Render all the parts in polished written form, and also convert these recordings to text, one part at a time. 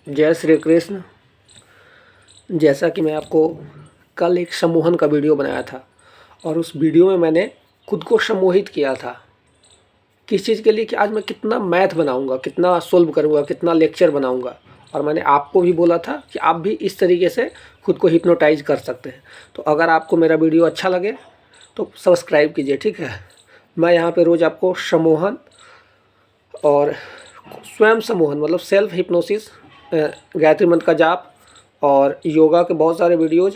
जय श्री कृष्ण। जैसा कि मैं आपको कल एक सम्मोहन का वीडियो बनाया था और उस वीडियो में मैंने खुद को सम्मोहित किया था किस चीज़ के लिए कि आज मैं कितना मैथ बनाऊंगा, कितना सोल्व करूंगा, कितना लेक्चर बनाऊंगा। और मैंने आपको भी बोला था कि आप भी इस तरीके से खुद को हिप्नोटाइज कर सकते हैं। तो अगर आपको मेरा वीडियो अच्छा लगे तो सब्सक्राइब कीजिए, ठीक है। मैं यहाँ पे रोज़ आपको सम्मोहन और स्वयं सम्मोहन मतलब सेल्फ हिप्नोसिस, गायत्री मंत्र का जाप और योगा के बहुत सारे वीडियोज़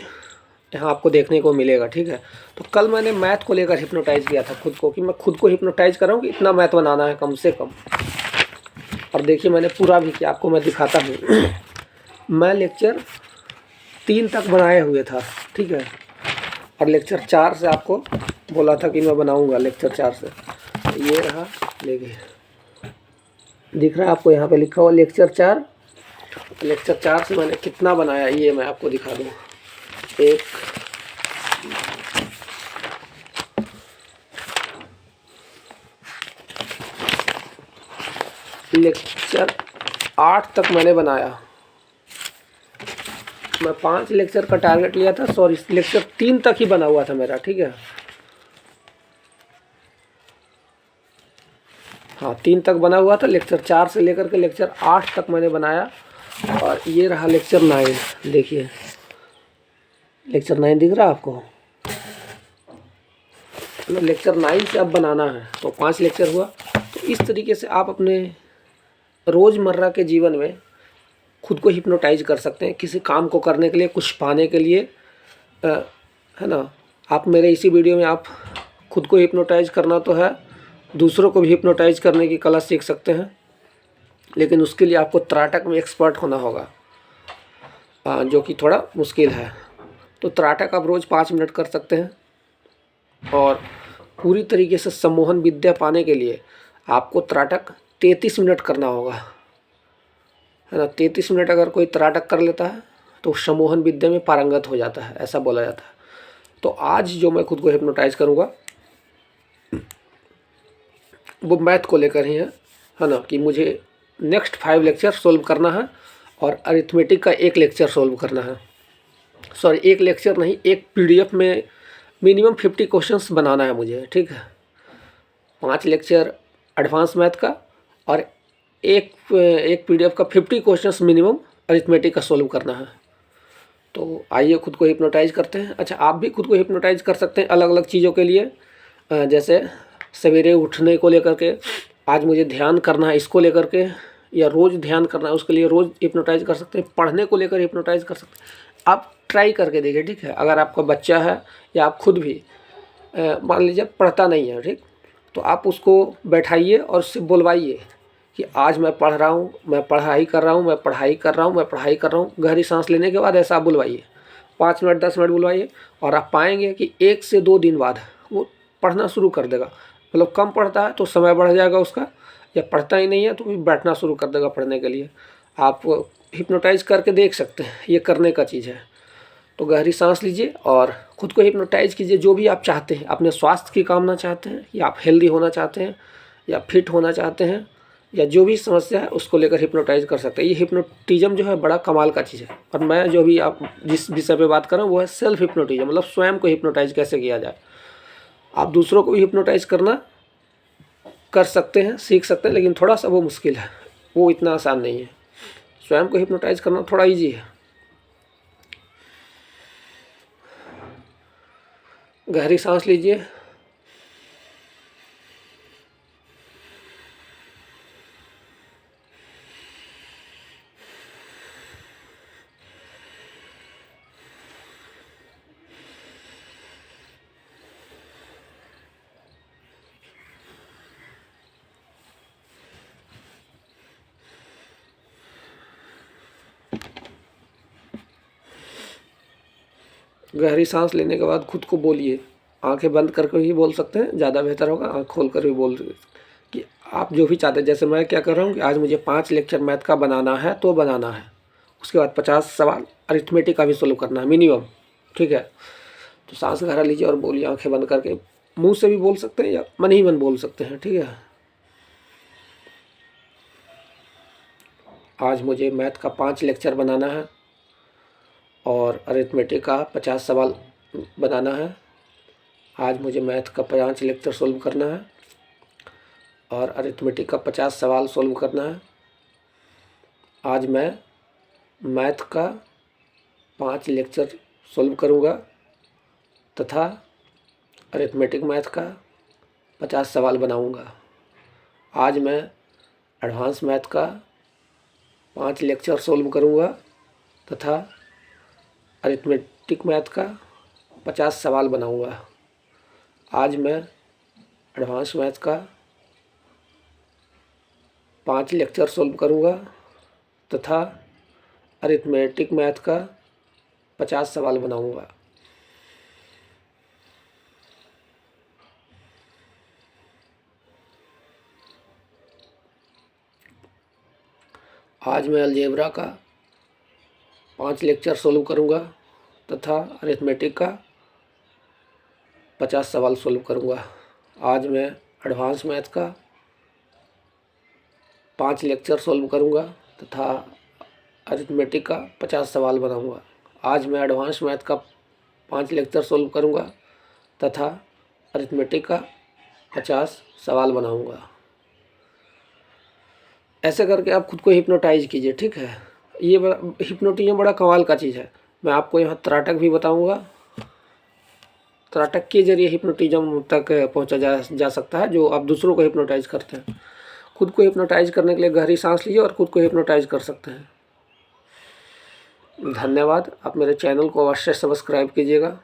यहाँ आपको देखने को मिलेगा, ठीक है। तो कल मैंने मैथ को लेकर हिप्नोटाइज किया था खुद को कि मैं खुद को हिप्नोटाइज कर रहा हूँ कि इतना मैथ बनाना है कम से कम। और देखिए मैंने पूरा भी किया, आपको मैं दिखाता हूँ। मैं लेक्चर 3 तक बनाए हुए था, ठीक है। और लेक्चर 4 से आपको बोला था कि मैं बनाऊँगा लेक्चर 4 से। ये रहा, देखिए दिख रहा है आपको, यहाँ पे लिखा हुआ लेक्चर 4। लेक्चर 4 से मैंने कितना बनाया ये मैं आपको दिखा दूँ। एक लेक्चर 8 तक मैंने बनाया। मैं 5 लेक्चर का टारगेट लिया था, सॉरी लेक्चर 3 तक ही बना हुआ था मेरा, ठीक है। हाँ 3 तक बना हुआ था। लेक्चर 4 से लेकर के लेक्चर 8 तक मैंने बनाया। और ये रहा लेक्चर 9, देखिए लेक्चर 9 दिख रहा है आपको। लेक्चर 9 से अब बनाना है, तो 5 लेक्चर हुआ। तो इस तरीके से आप अपने रोज़मर्रा के जीवन में खुद को हिप्नोटाइज कर सकते हैं किसी काम को करने के लिए, कुछ पाने के लिए, है ना। आप मेरे इसी वीडियो में आप खुद को हिप्नोटाइज करना तो है, दूसरों को भी हिप्नोटाइज करने की कला सीख सकते हैं। लेकिन उसके लिए आपको त्राटक में एक्सपर्ट होना होगा, जो कि थोड़ा मुश्किल है। तो त्राटक आप रोज़ 5 मिनट कर सकते हैं। और पूरी तरीके से सम्मोहन विद्या पाने के लिए आपको त्राटक 33 मिनट करना होगा, है ना। 33 मिनट अगर कोई त्राटक कर लेता है तो सम्मोहन विद्या में पारंगत हो जाता है, ऐसा बोला जाता है। तो आज जो मैं खुद को हिप्नोटाइज करूँगा वो मैथ को लेकर ही है ना, कि मुझे नेक्स्ट 5 लेक्चर सोल्व करना है और अरिथमेटिक का 1 लेक्चर सोल्व करना है। सॉरी 1 लेक्चर नहीं, एक पीडीएफ में मिनिमम 50 क्वेश्चंस बनाना है मुझे, ठीक है। 5 लेक्चर एडवांस मैथ का और एक पीडीएफ का 50 क्वेश्चंस मिनिमम अरिथमेटिक का सोल्व करना है। तो आइए खुद को हिप्नोटाइज करते हैं। अच्छा, आप भी खुद को हिप्नोटाइज कर सकते हैं अलग अलग चीज़ों के लिए, जैसे सवेरे उठने को लेकर के, आज मुझे ध्यान करना है इसको लेकर के, या रोज़ ध्यान करना है उसके लिए रोज़ हिप्नोटाइज कर सकते हैं। पढ़ने को लेकर हिप्नोटाइज कर सकते हैं। आप ट्राई करके देखिए, ठीक है। अगर आपका बच्चा है या आप खुद भी मान लीजिए पढ़ता नहीं है, ठीक, तो आप उसको बैठाइए और उससे बुलवाइए कि आज मैं पढ़ रहा हूँ, मैं पढ़ाई कर रहा हूँ, मैं पढ़ाई कर रहा हूँ, मैं पढ़ाई कर रहा हूँ। गहरी सांस लेने के बाद ऐसा आप बुलवाइए, 5 मिनट 10 मिनट बुलवाइए। और आप पाएंगे कि 1 से 2 दिन बाद वो पढ़ना शुरू कर देगा। मतलब कम पढ़ता है तो समय बढ़ जाएगा उसका, या पढ़ता ही नहीं है तो भी बैठना शुरू कर देगा पढ़ने के लिए। आप हिप्नोटाइज करके देख सकते हैं, ये करने का चीज़ है। तो गहरी सांस लीजिए और खुद को हिप्नोटाइज कीजिए। जो भी आप चाहते हैं, अपने स्वास्थ्य की कामना चाहते हैं, या आप हेल्दी होना चाहते हैं, या फिट होना चाहते हैं, या जो भी समस्या है उसको लेकर हिप्नोटाइज कर सकते हैं। ये हिप्नोटिज्म जो है बड़ा कमाल का चीज़ है। और मैं जो भी आप जिस विषय पे बात कर रहा हूँ वो है सेल्फ हिप्नोटिज्म, मतलब स्वयं को हिप्नोटाइज कैसे किया जाए। आप दूसरों को भी हिप्नोटाइज करना कर सकते हैं, सीख सकते हैं, लेकिन थोड़ा सा वो मुश्किल है, वो इतना आसान नहीं है। स्वयं को हिप्नोटाइज करना थोड़ा ईजी है। गहरी सांस लीजिए, गहरी सांस लेने के बाद खुद को बोलिए, आंखें बंद करके ही बोल सकते हैं, ज़्यादा बेहतर होगा आँख खोल कर भी बोल कि आप जो भी चाहते हैं। जैसे मैं क्या कर रहा हूँ कि आज मुझे 5 लेक्चर मैथ का बनाना है तो बनाना है, उसके बाद 50 सवाल अरिथमेटिक का भी सोल्व करना है मिनिमम, ठीक है। तो सांस गहरा लीजिए और बोलिए आंखें बंद करके, मुंह से भी बोल सकते हैं या मन ही मन बोल सकते हैं, ठीक है। आज मुझे मैथ का 5 लेक्चर बनाना है और अरिथमेटिक का 50 सवाल बनाना है। आज मुझे मैथ का 5 लेक्चर सोल्व करना है और अरिथमेटिक का 50 सवाल सोल्व करना है। आज मैं मैथ का 5 लेक्चर सोल्व करूँगा तथा अरिथमेटिक मैथ का 50 सवाल बनाऊँगा। आज मैं एडवांस मैथ का 5 लेक्चर सोल्व करूँगा तथा अरिथमेटिक मैथ का 50 सवाल बनाऊँगा। आज मैं एडवांस मैथ का 5 लेक्चर सोल्व करूँगा तथा अरिथमेटिक मैथ का 50 सवाल बनाऊँगा। आज मैं अलजेब्रा का 5 लेक्चर सोल्व करूँगा तथा अरिथमेटिक का 50 सवाल सोल्व करूँगा। आज मैं एडवांस मैथ का 5 लेक्चर सोल्व करूँगा तथा अरिथमेटिक का 50 सवाल बनाऊँगा। आज मैं एडवांस मैथ का 5 लेक्चर सोल्व करूँगा तथा अरिथमेटिक का 50 सवाल बनाऊँगा। ऐसे करके आप खुद को हिप्नोटाइज कीजिए, ठीक है। ये हिप्नोटिज्म बड़ा कमाल का चीज़ है। मैं आपको यहाँ त्राटक भी बताऊँगा। त्राटक के जरिए हिप्नोटिज्म तक पहुँचा जा सकता है, जो आप दूसरों को हिप्नोटाइज करते हैं। खुद को हिप्नोटाइज करने के लिए गहरी सांस लीजिए और खुद को हिप्नोटाइज कर सकते हैं। धन्यवाद। आप मेरे चैनल को अवश्य सब्सक्राइब कीजिएगा।